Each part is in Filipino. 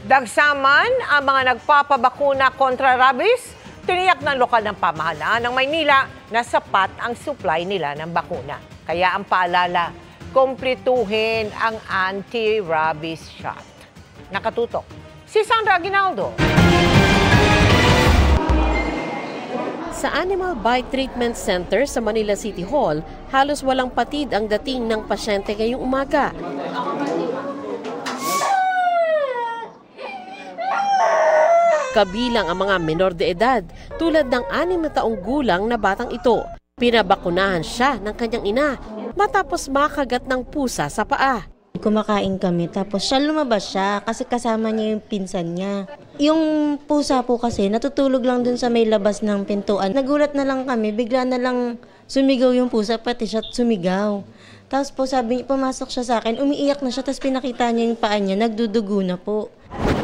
Dagsaman ang mga nagpapabakuna kontra rabies. Tiniyak ng lokal ng pamahalaan ng Maynila na sapat ang supply nila ng bakuna. Kaya ang paalala, kumpletuhin ang anti-rabies shot. Nakatutok si Sandra Aguinaldo. Sa Animal Bite Treatment Center sa Manila City Hall, halos walang patid ang dating ng pasyente ngayong umaga. Kabilang ang mga menor de edad, tulad ng 6 na taong gulang na batang ito. Pinabakunahan siya ng kanyang ina matapos makagat ng pusa sa paa. Kumakain kami tapos lumabas siya kasi kasama niya yung pinsan niya. Yung pusa po kasi natutulog lang dun sa may labas ng pintuan. Nagulat na lang kami, bigla na lang sumigaw yung pusa, pati siya sumigaw. Tapos po sabi niya, pumasok siya sa akin, umiiyak na siya, tapos pinakita niya yung paa niya, nagdudugo na po.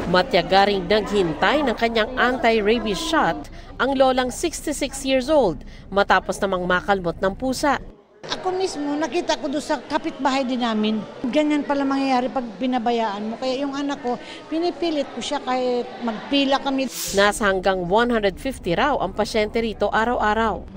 Matiyagaring naghintay ng kanyang anti-rabies shot ang lolang 66 years old matapos namang makalmot ng pusa. Ako mismo, nakita ko doon sa kapitbahay din namin. Ganyan pala mangyayari pag pinabayaan mo. Kaya yung anak ko, pinipilit ko siya kahit magpila kami. Nasa hanggang 150 raw ang pasyente rito araw-araw.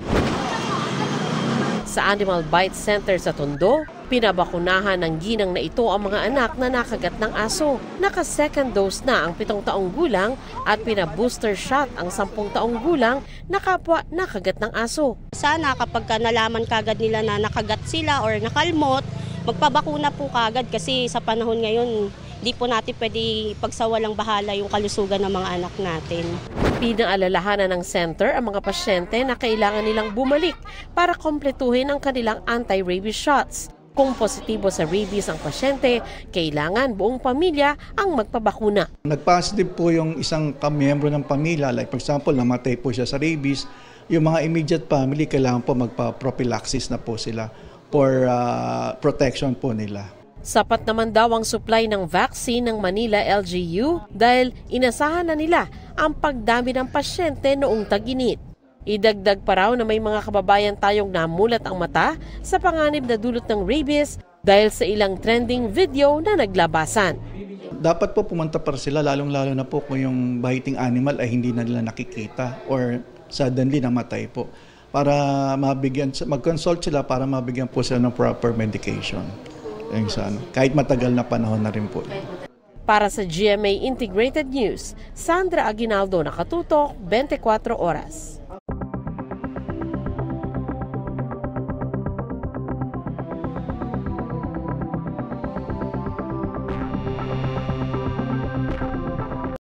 Sa Animal Bite Center sa Tondo, pinabakunahan ng ginang na ito ang mga anak na nakagat ng aso. Naka-second dose na ang 7 taong gulang at pinabooster shot ang 10 taong gulang na kapwa nakagat ng aso. Sana kapag nalaman kagad nila na nakagat sila or nakalmot, magpabakuna po kagad kasi sa panahon ngayon, di po natin pwede pagsawalang bahala yung kalusugan ng mga anak natin. Pinaalalahanan ng center ang mga pasyente na kailangan nilang bumalik para kompletuhin ang kanilang anti-rabies shots. Kung positibo sa rabies ang pasyente, kailangan buong pamilya ang magpabakuna. Nag-positive po yung isang kamiyembro ng pamilya, like for example, namatay po siya sa rabies, yung mga immediate family kailangan po magpa-prophylaxis na po sila for protection po nila. Sapat naman daw ang supply ng vaccine ng Manila LGU dahil inasahan na nila ang pagdami ng pasyente noong tag-init. Idagdag pa raw na may mga kababayan tayong namulat ang mata sa panganib na dulot ng rabies dahil sa ilang trending video na naglabasan. Dapat po pumunta para sila, lalong-lalo na po kung yung biting animal ay hindi na nila nakikita or suddenly namatay po. Para mag-consult sila para mabigyan po sila ng proper medication. Kahit matagal na panahon na rin po. Para sa GMA Integrated News, Sandra Aguinaldo, Nakatutok, 24 Oras.